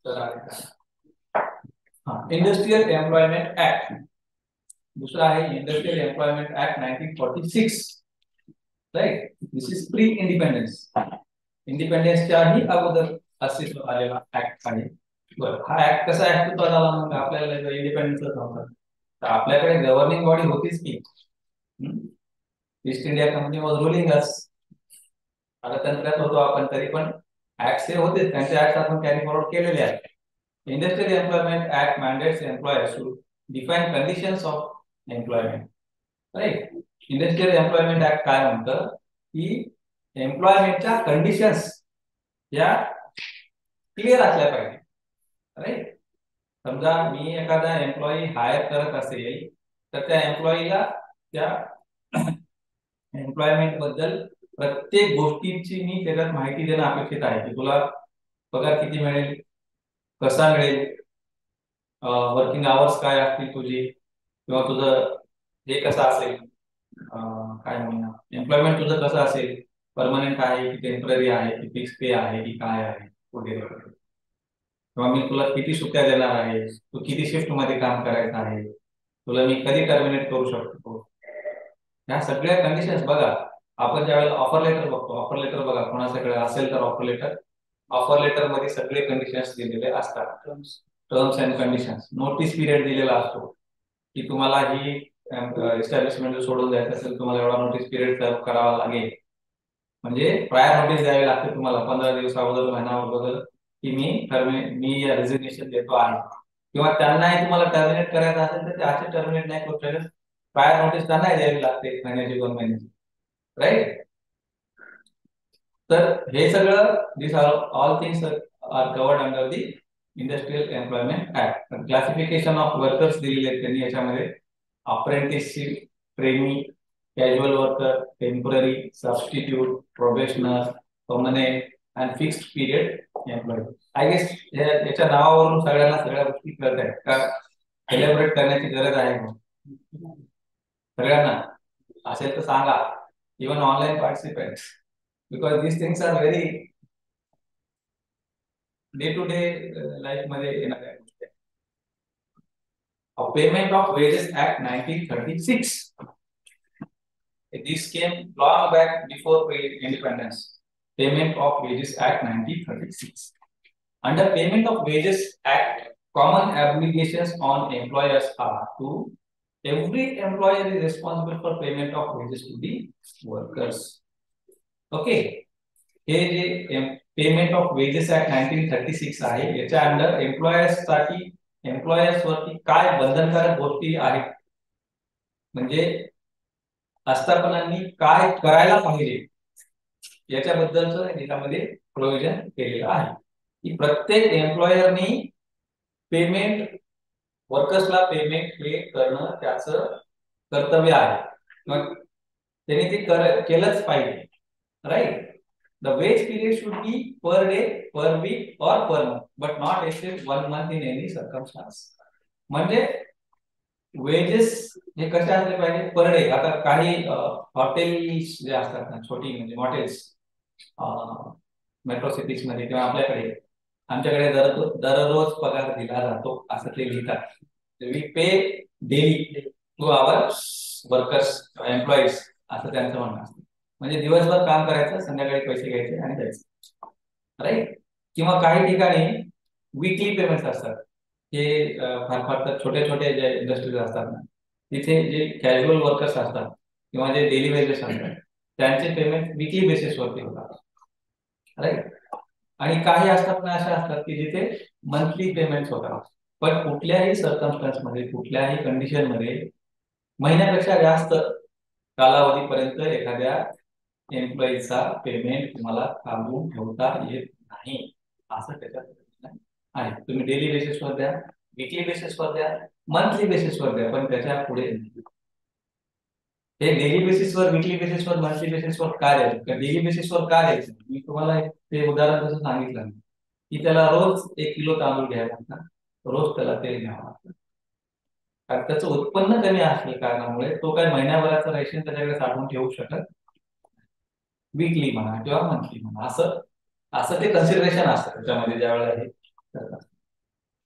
तर आहे का. Industrial employment act. दूसरा आहे industrial employment act 1946. Right, this is pre independence. इंडिपेंडन्सच्याही अगोदर अस्तित्वात आलेला ऍक्ट आहे. बरं, हा ऍक्ट कसा अस्तित्वात आला? मग आपल्याला इंडिपेंडन्स नव्हता तर आपल्याकडे गव्हर्निंग बॉडी होतीच की. East India Company was ruling अस. आता तंत्रात होतो आपण, तरी पण ऍक्ट होते, त्यांचे ऍक्ट आपण कॅरी फॉरवर्ड केलेले आहेत. Industrial employment act mandates employers to define conditions of employment. Right, industrial employment act काय म्हणतं की एम्प्लॉयमेंटच्या कंडिशन्स या क्लिअर असल्या पाहिजे. राईट, समजा मी एखादा एम्प्लॉई हायर करत असेल तर त्या एम्प्लॉईला त्या एम्प्लॉयमेंट बद्दल प्रत्येक गोष्टीची मी त्याच्यात माहिती देणं अपेक्षित आहे की तुला पगार किती मिळेल, कसा मिळेल, वर्किंग आवर्स काय असतील तुझी, किंवा तुझं हे कसं असेल, काय म्हणूया एम्प्लॉयमेंट तुझं कसं असेल, परमनंट आहे की टेम्पररी आहे की फिक्स पे आहे की काय आहे वगैरे वगैरे. किंवा मी तुला किती सुट्ट्या देणार आहे, तू किती शिफ्ट मध्ये काम करायचं आहे, तुला मी कधी टर्मिनेट करू शकतो, ह्या सगळ्या कंडिशन्स बघा. आपण ज्यावेळेला ऑफर लेटर बघतो, ऑफर लेटर बघा कोणाच्याकडे असेल तर ऑफर लेटर मध्ये सगळे कंडिशन्स दिलेले असतात, terms and conditions. Notice period दिलेला असतो की तुम्हाला ही एस्टॅब्लिशमेंट सोडून जायचं असेल तुम्हाला एवढा नोटीस पिरियड सर्व करावा लागेल. म्हणजे प्रायर नोटीस द्यावी लागते तुम्हाला 15 दिवस अगोदर, महिना अगोदर की मी रेजिग्नेशन देतो आहे. किंवा त्यांनाही तुम्हाला टर्मिनेट करायचं असेल तर ते असे टर्मिनेट नाही करू शकत, प्रायर नोटीस त्यांनाही द्यावी लागते महिन्याची 2 महिन्याची. राईट, तर हे सगळं this are all things are covered under the industrial employment act. Classification of workers दिलेले आहेत त्यांनी याच्यामध्ये, apprenticeship, trainee, casual worker, temporary, substitute, probationer, permanent and fixed period employee. I guess याच्या नावावरून सगळ्या गोष्टी कळत आहेत का? सेलिब्रेट करण्याची गरज आहे सगळ्यांना असेल तर सांगा, even online participants, because these things are very day to day life मध्ये येणाऱ्या गोष्टी. of Payment of Wages Act 1936. This came long back before independence. Payment of Wages Act 1936. Under Payment of Wages Act, common obligations on employers are to every employer is responsible for payment of wages to the workers. Okay. हे जे payment of wedges act 1936 आहे याच्या under employers वरती काय बंधनकारक गोष्टी आहेत म्हणजे आस्थापनांनी काय करायला पाहिजे याच्याबद्दलचं याच्यामध्ये प्रोव्हिजन केलेलं आहे की प्रत्येक एम्प्लॉयरनी पेमेंट वर्कर्सला पेमेंट हे करणं त्याचं कर्तव्य आहे मग त्यांनी ते केलंच पाहिजे right. The wage period should be per day, per week or per month, but not exceed 1 month in any circumstance. म्हणजे वेजेस हे कसे असले पाहिजे पर डे. आता काही हॉटेल्स जे असतात ना छोटी म्हणजे हॉटेल्स मेट्रो सिटीज मध्ये किंवा आमच्याकडे दररोज पगार दिला जातो असं ते लिहितात. We pay daily to our workers employees असं त्यांचं म्हणणं असतं. म्हणजे दिवसभर काम करायचं संध्याकाळी पैसे घ्यायचे आणि जायचं राईट. किंवा काही ठिकाणी वीकली पेमेंट्स असतात. हे फार तर छोटे जे इंडस्ट्रीज असतात ना तिथे जे कॅज्युअल वर्कर्स असतात किंवा जे डेली वेजेस असतात त्यांचे पेमेंट वीकली बेसिसवरती होतात राईट. आणि काही असतात ना अशा असतात की जिथे मंथली पेमेंट्स होतात. पण कुठल्याही सर्कमस्टन्स मध्ये कुठल्याही कंडिशन मध्ये महिन्यापेक्षा जास्त कालावधीपर्यंत एखाद्या एम्प्लॉईचा पेमेंट तुम्हाला थांबवून ठेवता येत नाही असं त्याच्यात आहे. तुम्ही डेली बेसिसवर द्या, वीकली बेसिसवर द्या, मंथली बेसिसवर द्या, पण त्याच्या पुढे हे डेली बेसिसवर, वीकली बेसिसवर, मंथली बेसिसवर का द्यायचं? डेली बेसिसवर का द्यायचं? मी तुम्हाला ते उदाहरण जसं सांगितलं की त्याला रोज 1 किलो तांदूळ घ्यायला लागतात, रोज त्याला तेल घ्यावं लागतं. कारण त्याचं उत्पन्न कमी असल्या कारणामुळे तो काही महिन्याभराचं रेशन त्याच्याकडे साठवून ठेवू शकत वीकली म्हणा किंवा मंथली म्हणा असं ते कन्सिडरेशन असतं त्याच्यामध्ये ज्या वेळेला हे करतात.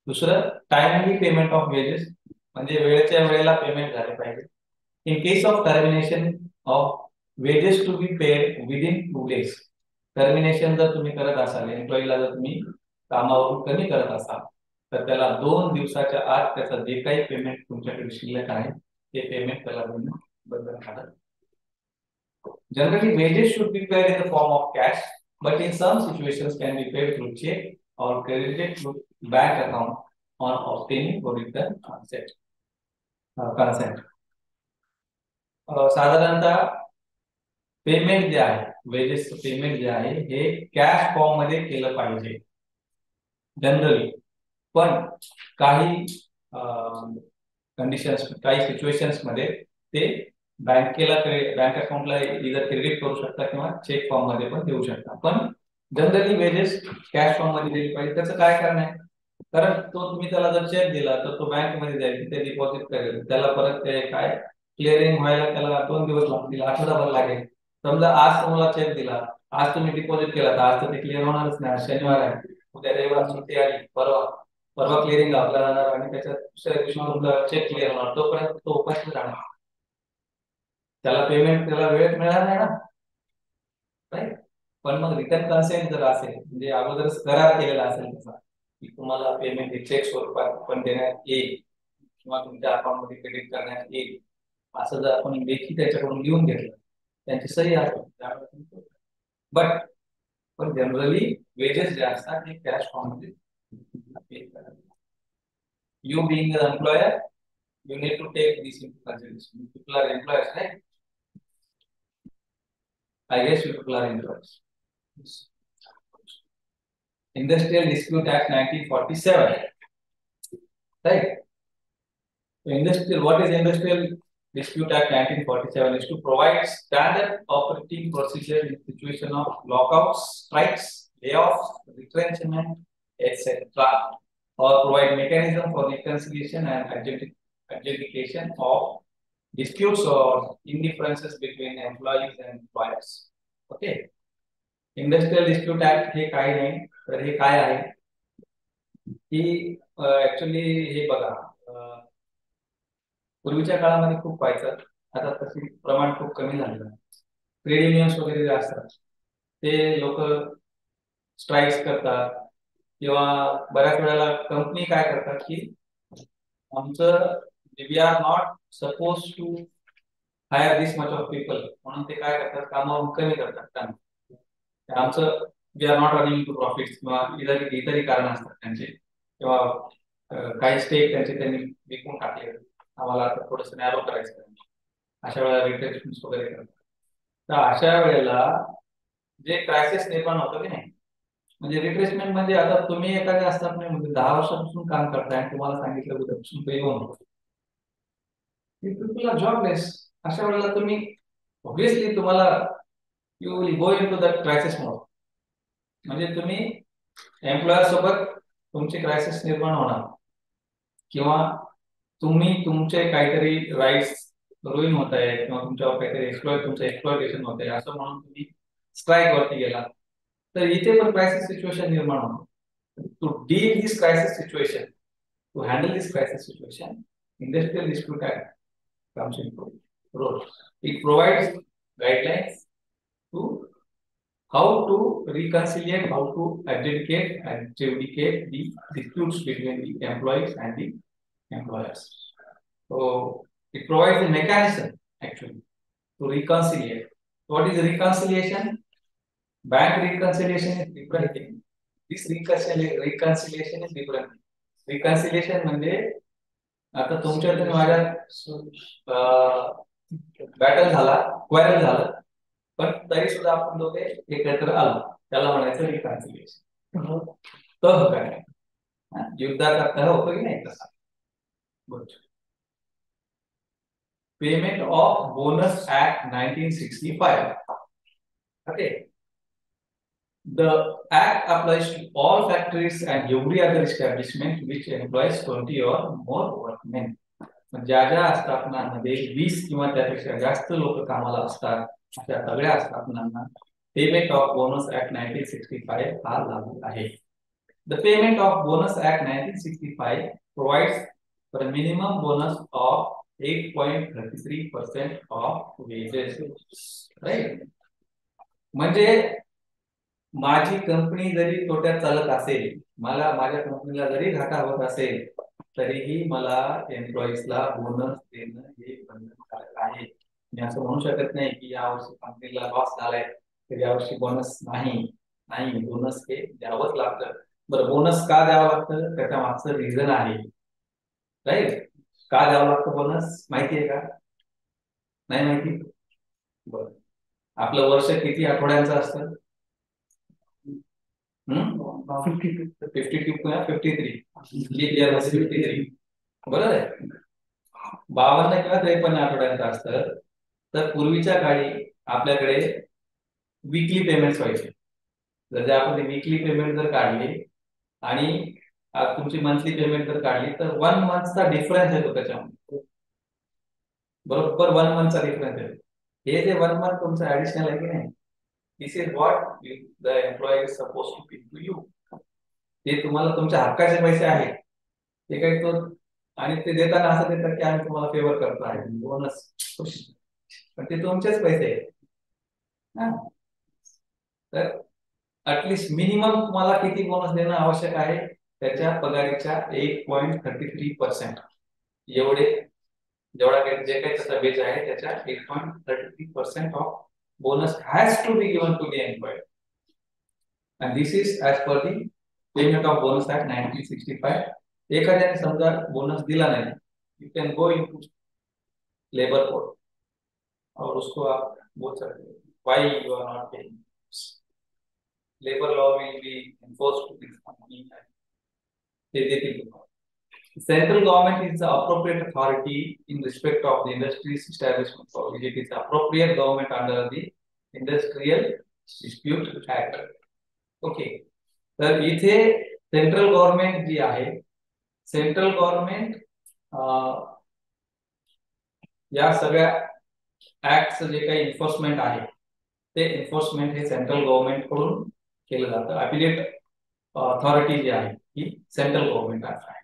दुसरं टाइमली पेमेंट ऑफ वेजेस म्हणजे वेळेच्या वेळेला पेमेंट झाले पाहिजे. In case of termination of wages to be paid within 2 days. Termination जर तुम्ही करत असाल एम्प्लॉईला जर तुम्ही कामावरून कमी करत असाल तर त्याला 2 दिवसाच्या आत त्याचं जे काही पेमेंट तुमच्याकडे शिल्लक आहे ते पेमेंट त्याला देणं बंधनकारक. Generally, wages should be paid in the form of cash, but in some situations can be paid through check or credited to bank account on obtaining written consent. साधारणतः पेमेंट जे आहे वेजेस पेमेंट जे आहे हे cash form मध्ये केलं पाहिजे generally. पण काही कंडिशन्स काही सिच्युएशन्स मध्ये ते बँक अकाउंटला इधर क्रेडिट करू शकता किंवा चेक फॉर्म मध्ये पण देऊ शकता. पण जनरली वेजेस कॅश फॉर्म मध्ये दिली पाहिजे. त्याचं काय कारण आहे? कारण तो तुम्ही त्याला जर चेक दिला तर तो बँक मध्ये जाईल तिथे डिपॉझिट करेल त्याला परत ते काय क्लिअरिंग व्हायला त्याला 2 दिवस लागतील, आठवडाभर लागेल. समजा आज तुम्हाला चेक दिला, आज तुम्ही डिपॉझिट केला तर आज तर ते क्लिअर होणारच नाही. शनिवार आहे, उद्या रविवार सुट्टी आली, परवा क्लिअरिंग आपला राहणार आणि त्याच्या दुसऱ्या दिवशी तुमचा चेक क्लिअर होणार. तोपर्यंत तो उपाशी राहणार, त्याला पेमेंट त्याला वेळेत मिळणार नाही ना राईट. पण मग रिटर्न कन्सेंट जर असेल म्हणजे अगोदरच करार केलेला असेल तसा की तुम्हाला पेमेंट चेक स्वरूपात पण देण्यात येईल किंवा तुमच्या अकाउंट मध्ये क्रेडिट करण्यात येईल असं जर आपण लेखी त्याच्याकडून लिहून घेतलं त्यांची सही असेल बट पण जनरली वेजेस जे असतात ते कॅश फॉर्म मध्ये पे करावे. You being an employer you need to take this into consideration. People are employers, right? I guess you people are employers. Industrial Dispute Act 1947, right? What is Industrial Dispute Act 1947 is to provide standard operating procedure in situation of lockouts, strikes, layoffs, retrenchment, etc., or provide mechanism for reconciliation and adjudication of disputes or indifferences between employees and employers. Okay. Industrial Dispute Act हे काय नाही तर हे काय आहे की actually हे बघा पूर्वीच्या काळामध्ये खूप व्हायचं, आता तसे प्रमाण खूप कमी झालेलं आहे. ट्रेड युनियन्स वगैरे जे असतात ते लोक स्ट्राईक्स करतात, किंवा बऱ्याच वेळेला कंपनी काय करतात की आमचं we are not suppose to hire this much of people, म्हणून ते काय करतात, कामावरून कमी करतात काम. आमचं we are not running to profit, किंवा इतरही कारण असतात त्यांचे, किंवा काही स्टेक त्यांचे त्यांनी विकून टाकले, आम्हाला आता थोडंसं नॅरो करायचं आहे. अशा वेळेला रिट्रेसमेंट वगैरे करतात. तर अशा वेळेला जे क्रायसिस निर्माण होतं की नाही, म्हणजे रिट्रेसमेंट म्हणजे आता तुम्ही एखाद्या असतात नाही, म्हणजे 10 वर्षापासून काम करताय आणि तुम्हाला सांगितलं उद्यापासून पे होऊन तुला जॉबलेस. अशा वेळेला तुम्ही ऑब्विसली तुम्हाला you will go into that crisis mode. म्हणजे तुम्ही एम्प्लॉयर सोबत तुमची क्रायसिस निर्माण होणार, किंवा तुम्ही तुमचे काहीतरी राईट्स रुईन होत आहे, किंवा तुमच्यावर काहीतरी तुमचं एक्सप्लॉयटेशन होत आहे असं म्हणून तुम्ही स्ट्राईक वरती गेला, तर इथे पण क्रायसिस सिच्युएशन निर्माण होतो. To deal this crisis situation, to handle this crisis situation, industrial dispute act comes into role. It provides guidelines to how to reconciliate, how to adjudicate the disputes between the employees and the employers. So it provides a mechanism actually to reconciliate. What is reconciliation? Bank reconciliation is different thing. This reconciliation is different. Reconciliation म्हणजे आता तुमच्या माझ्या battle झाला, quarrel झालं, पण तरी सुद्धा आपण दोघे एकत्र आलो, त्याला म्हणायचं रिकन्सिलिएशन. तह काय युद्धाचा तह होतो की नाही तसा. Payment of bonus act 1965. Okay. The act applies to all factories and every other establishment which employs 20 or more workmen. ज्या ज्या आस्थापनांमध्ये 20 किंवा त्यापेक्षा जास्त लोक कामाला असतात, अशा सगळ्या आस्थापनांना पेमेंट ऑफ बोनस ऍक्ट 1965 हा लागू आहे. The payment of bonus act 1965 provides for a minimum bonus of 8.33% of wages. Right? म्हणजे माझी कंपनी जरी तोट्यात चालत असेल, मला माझ्या कंपनीला जरी घाटा होत असेल, तरीही मला एम्प्लॉईजला बोनस देणं हे बंधनकारक आहे. मी असं म्हणू शकत नाही की यावर्षी कंपनीला लॉस झालाय तर यावर्षी बोनस नाही. बोनस हे द्यावंच लागतं. बरं, बोनस का द्यावं लागतं, त्याच्या मागचं रिझन आहे. राईट? का द्यावं लागतं बोनस माहिती आहे का? नाही माहिती? बरं, आपलं वर्ष किती आठवड्यांचं असतं? 52 किंवा 53. लीप इयर मध्ये 53, बरोबर आहे. 52 किंवा 53 आठवड्यांचं असतं. तर पूर्वीच्या काळी आपल्याकडे वीकली पेमेंट्स व्हायचे. जर आपण वीकली पेमेंट जर काढली आणि तुमची मंथली पेमेंट जर काढली, तर 1 मंथचा डिफरन्स येतो त्याच्यामध्ये. बरोबर 1 मंथचा डिफरन्स येतो. हे जे 1 मंथ तुमचं ऍडिशनल आहे की नाही, this is what the employee is suppose to pay to you. ते तुम्हाला तुमच्या हक्काचे पैसे आहेत ते काही तो, आणि ते देताना असं देतात की आम्ही तुम्हाला फेवर करतो आहे बोनस, पण ते तुमचेच पैसे आहेत. तर ऍटलिस्ट मिनिमम तुम्हाला किती बोनस देणं आवश्यक आहे, त्याच्या पगारीच्या 1.33% एवढे, जेवढा काही जे काही त्याचा बेच आहे त्याच्या 1.33% of bonus has to be given to the employee, and this is as per the payment of bonus act 1965. एखाद्याने समजा बोनस दिला नाही, you can go into labor court और उसको आप बोल सकते हो why you are not paying. Labor law will be enforced to this company. Central government is the appropriate authority in respect of the industries establishment for which it is appropriate government under the Industrial Dispute Act. Okay. तर इथे central government जी आहे, central government या सगळ्या ऍक्टचं जे काही enforcement आहे ते enforcement हे सेंट्रल गव्हर्नमेंट कडून केलं जातं. अपिलेट ऑथॉरिटी जी आहे ही सेंट्रल गव्हर्नमेंट आहे.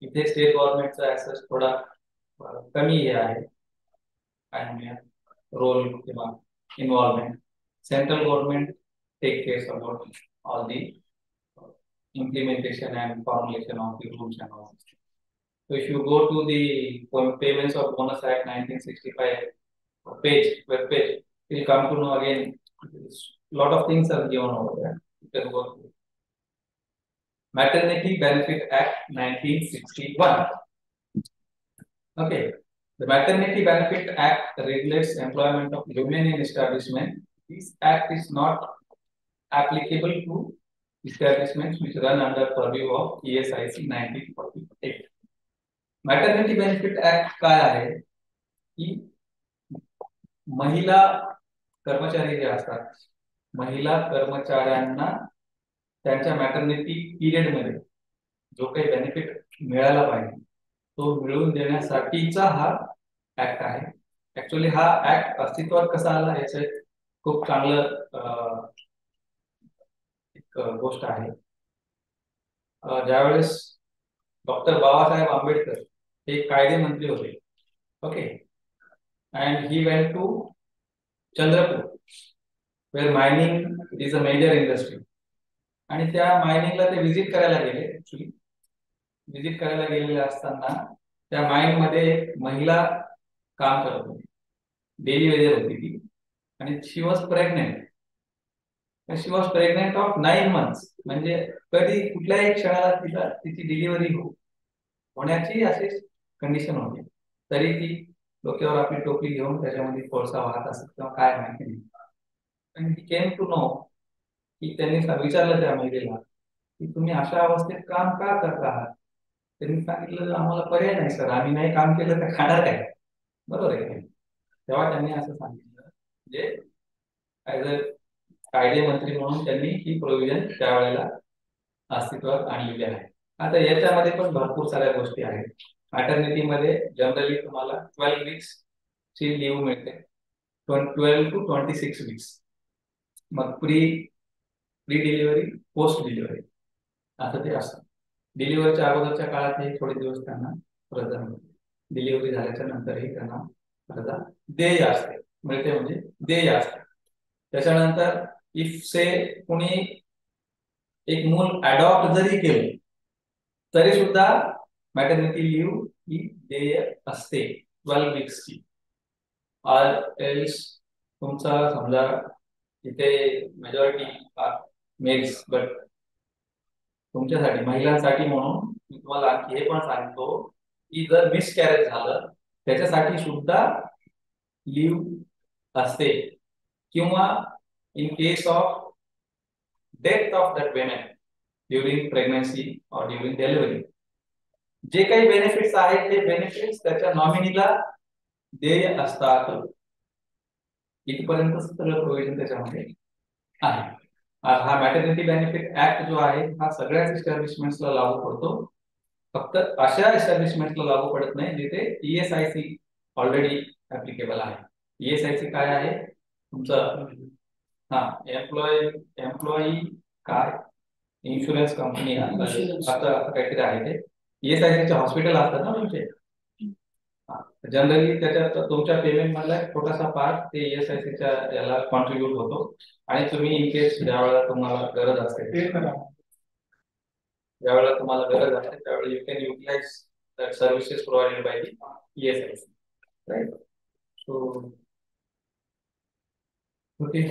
इथे स्टेट गव्हर्नमेंटचा ऍक्सेस थोडा कमी हे आहे काय म्हणूया रोल किंवा involvement. Central government take cares about all the implementation and formulation of the rules and all. So if you go to the payments of bonus act 1965 web page, you'll come to know again lot of things are given over there. You can go through. Maternity Benefit Act 1961. Okay. The Maternity Benefit Act regulates employment of women in establishment. This act is not applicable to establishments which run under purview of ESIC 1948. Maternity Benefit Act काय आहे की महिला कर्मचारी जे असतात, महिला कर्मचाऱ्यांना त्यांच्या मॅटर्निटी पिरियड मध्ये जो काही बेनिफिट मिळाला पाहिजे तो मिळवून देण्यासाठीचा हा ऍक्ट आहे. ऍक्च्युअली हा ऍक्ट अस्तित्वात कसा आला याचं खूप चांगलं एक गोष्ट आहे. ज्यावेळेस डॉक्टर बाबासाहेब आंबेडकर हे कायदे मंत्री होते. Okay. And he went to Chandrapur where mining is a major industry. आणि त्या मायनिंगला ते व्हिजिट करायला गेले. ऍक्च्युली व्हिजिट करायला गेलेले असताना त्या माइन मध्ये महिला काम करत होती. डेली वेजर होती ती आणि she was pregnant. She was pregnant of 9 months. म्हणजे कधी कुठल्याही क्षणाला तिला तिची डिलिव्हरी होण्याची अशी कंडिशन होती. तरी ती डोक्यावर आपली टोपली घेऊन त्याच्यामध्ये कोळसा वाहत असत किंवा काय माहिती नाही. आणि ही केम टू नो की त्यांनी विचारलं त्या महिलेला की तुम्ही अशा अवस्थेत काम का करत आहात. त्यांनी सांगितलं आम्हाला पर्याय नाही सर, आम्ही नाही काम केलं तर खाणार काय. बरोबर आहे. तेव्हा त्यांनी असं सांगितलं म्हणजे ऍज अ कायदे मंत्री म्हणून त्यांनी ही प्रोव्हिजन त्यावेळेला अस्तित्वात आणलेली आहे. आता याच्यामध्ये पण भरपूर साऱ्या गोष्टी आहेत. मॅटर्निटी मध्ये जनरली तुम्हाला 12 weeks ची लीव्ह मिळते. 12 to 26 weeks. मग प्री डिलिव्हरी, पोस्ट डिलिव्हरी असं ते असतं. डिलिव्हरीच्या अगोदरच्या काळात हे थोडे दिवस त्यांना रजा मिळते. डिलिव्हरी झाल्याच्या नंतरही त्यांना रजा देय असते, मिळते म्हणजे देय असते. त्याच्यानंतर इफ से कोणी एक मूल अडॉप्ट जरी केलं तरी सुद्धा मॅटर्निटी लीव्ह ही देय असते 12 weeks ची. एल्स तुमचा समजा इथे मेजॉरिटी मेल्स, बट तुमच्यासाठी महिलांसाठी म्हणून मी तुम्हाला आणखी हे पण सांगतो की जर मिसकॅरेज झालं त्याच्यासाठी सुद्धा लीव्ह असते. किंवा in case of death of that women during pregnancy और ड्युरिंग डिलिव्हरी जे काही बेनिफिट्स आहेत ते बेनिफिट्स त्याच्या नॉमिनीला देय असतात. इथपर्यंत सगळं प्रोव्हिजन त्याच्यामध्ये आहे. हा मॅटर्निटी बेनिफिट ऍक्ट जो आहे हा सगळ्याच एस्टॅब्लिशमेंट्सला लागू पडतो. फक्त अशा एस्टॅब्लिशमेंटला लागू पडत नाही जिथे ESIC ऑलरेडी ऍप्लिकेबल आहे. ESIC काय आहे तुमचं? हा, एम्प्लॉई काय इन्शुरन्स कंपनी असं काहीतरी आहे. ते ESIC चे हॉस्पिटल असतात ना तुमचे. जनरली त्याच्यात तुमच्या पेमेंट मधला एक छोटासा पार्ट ते ESIC च्या याला कॉन्ट्रीब्युट होतो. आणि तुम्ही इन केस ज्यावेळेला तुम्हाला गरज असते त्यावेळेला you can utilise that services provided by the ESIC. Right. So okay.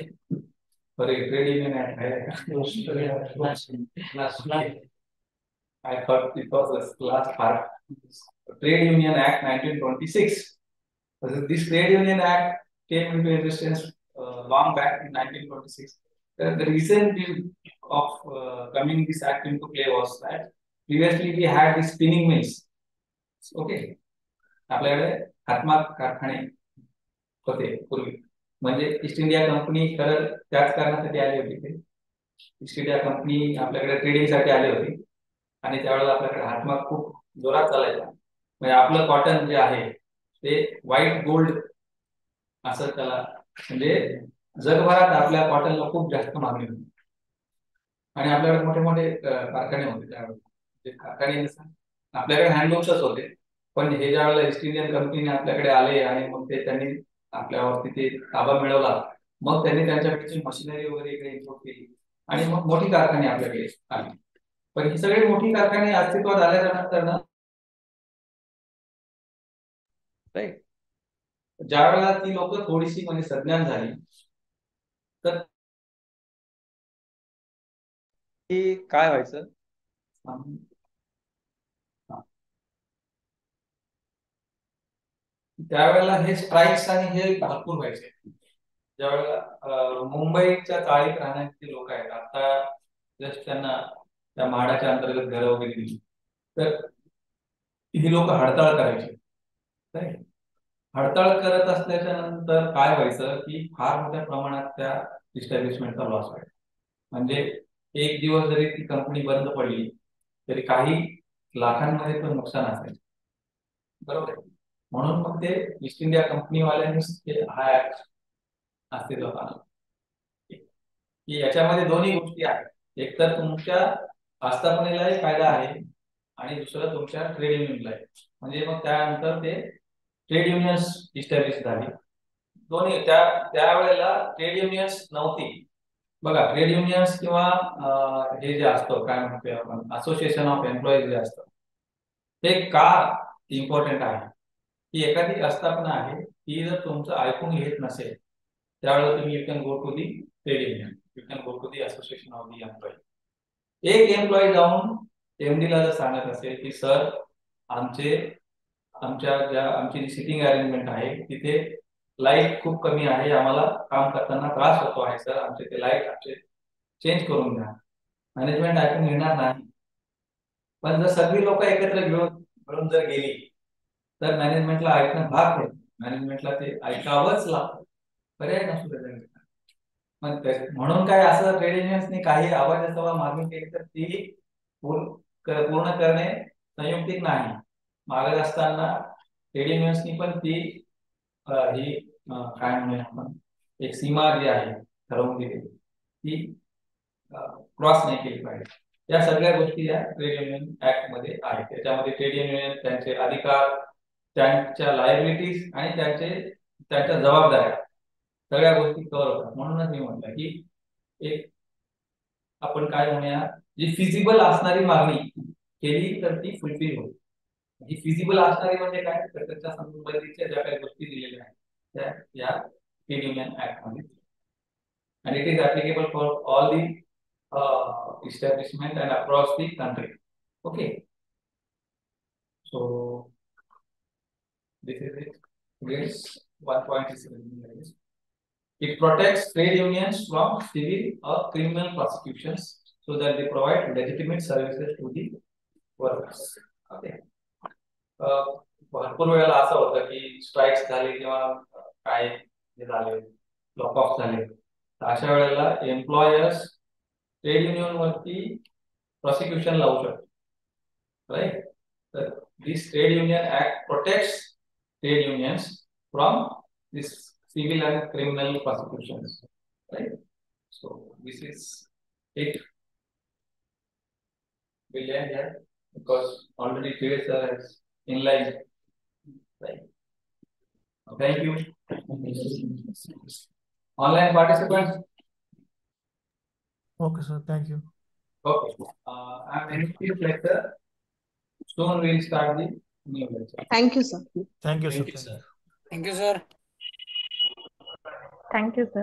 Sorry, trade union act. I thought it was the last part. Trade Union Act 1926. This Trade Union Act came into existence long back in 1926. The reason of coming this act into play was that previously we had the spinning mills. Okay. आपल्याकडे हातमाग कारखाने होते पूर्वी. म्हणजे east India company खरं त्याच कारणासाठी आली होती. ते ईस्ट इंडिया कंपनी आपल्याकडे ट्रेडिंगसाठी आली होती आणि त्यावेळेला आपल्याकडे हातमाग खूप जोरात चालायचा. म्हणजे आपलं कॉटन जे आहे ते व्हाईट गोल्ड असं त्याला, म्हणजे जगभरात आपल्या कॉटनला खूप जास्त मागणी होती. आणि आपल्याकडे मोठे मोठे कारखाने होते त्यावेळेला. कारखाने आपल्याकडे हँडलूम्सच होते. पण हे ज्या वेळेला ईस्ट इंडियन कंपनीने आपल्याकडे आले आणि मग ते त्यांनी आपल्यावरती ते ताबा मिळवला, मग त्यांनी त्यांच्याकडची मशिनरी वगैरे इकडे इम्पोर्ट केली आणि मग मोठी कारखाने आपल्याकडे आली. पण ही सगळी मोठी कारखाने अस्तित्वात आल्याच्या नंतर ना, राईट, ज्या वेळेला ती लोक थोडीशी म्हणजे सज्ञान झाली तर काय व्हायचं, त्यावेळेला हे स्ट्राईक्स आणि हे भरपूर व्हायचे. ज्यावेळेला मुंबईच्या चाळीत राहणारे लोक आहेत, आता जस्ट त्यांना त्या म्हाडाच्या अंतर्गत घरं वगैरे दिली, तर ही लोक हडताळ करायची. हडताळ करत असल्याच्या नंतर काय व्हायचं की फार मोठ्या प्रमाणात त्या इस्टॅब्लिशमेंटचा लॉस व्हायचा. म्हणजे एक दिवस जरी ती कंपनी बंद पडली तरी काही लाखांमध्ये पण नुकसान असायचं, बरोबर आहे. म्हणून मग ते ईस्ट इंडिया कंपनीवाल्यांनी हा ऍक्ट अस्तित्वात आणला की याच्यामध्ये दोन्ही गोष्टी आहेत. एक तर तुमच्या आस्थापनेलाही फायदा आहे आणि दुसरं तुमच्या ट्रेड युनियनला आहे. म्हणजे मग त्यानंतर ते ट्रेड युनियन्स इस्टॅब्लिश झाली. दोन्ही त्यावेळेला ट्रेड युनियन्स नव्हती. बघा, ट्रेड युनियन्स किंवा हे जे असतं काय म्हणतोय आपण असोसिएशन ऑफ एम्प्लॉईज जे असतं, ते का इम्पॉर्टंट आहे की एखादी आस्थापना आहे ती जर तुमचं ऐकून घेत नसेल त्यावेळेला तुम्ही you can go to the trade union, you can go to the association of the employee. एक एम्प्लॉई जाऊन एमडीला जर सांगत असेल की सर आमची जी सिटिंग अरेंजमेंट आहे तिथे लाईट खूप कमी आहे, आम्हाला काम करताना त्रास होतो आहे सर, आमचे ते लाईट आमचे चेंज करून द्या, मॅनेजमेंट ऐकून घेणार नाही. पण जर सगळी लोक एकत्र मिळून जर गेली तर मॅनेजमेंटला ऐकणं भाग आहे. मॅनेजमेंटला ते ऐकावंच लागतं, पर्याय नसू त्याच्याकडे. म्हणून काय असं ट्रेड युनियन्सनी काही आवाज असावा मागणी केली तर ती पूर्ण करणे संयुक्तिक नाही. मागत असताना ट्रेड युनियन्सनी पण ती ही काय म्हणूया आपण एक सीमा जी आहे ठरवून दिली ती क्रॉस नाही केली पाहिजे. या सगळ्या गोष्टी या ट्रेड युनियन ऍक्ट मध्ये आहेत. त्याच्यामध्ये ट्रेड युनियन त्यांचे अधिकार, त्यांच्या लायबिलिटीज आणि त्यांच्या जबाबदाऱ्या सगळ्या गोष्टी कव्हर होतात. म्हणूनच मी म्हटलं की एक आपण काय म्हणूया जी फिजिबल असणारी मागणी केली तर ती फुलफिल होईल. ही फिजिबल असणारी म्हणजे काय, तर त्याच्या संबंधीच्या ज्या काही गोष्टी दिलेल्या आहेत त्या या ट्रेड युनियन ऍक्ट मध्ये, and it is applicable for all the establishment and across the country. Okay, so this is it. This 1.7. It protects trade unions from civil or criminal prosecutions so that they provide legitimate services to the workers. Okay. भरपूर वेळेला असं होतं की strikes झाले किंवा काय झाले, lock of झाले, तर अशा वेळेला एम्प्लॉयर्स ट्रेड युनियन वरती प्रॉसिक्युशन लावू शकतो, राईट. तर this trade union act protects trade unions from this civil and criminal prosecutions, right? So this is it. We'll end here because already previous sir has inlined, right? Thank you. Online participants. Okay, sir. Thank you. Okay. I'm ending this lecture. Soon we'll start the new lecture. Thank you, sir. Thank you, sir. Thank you, sir. Thank you, sir.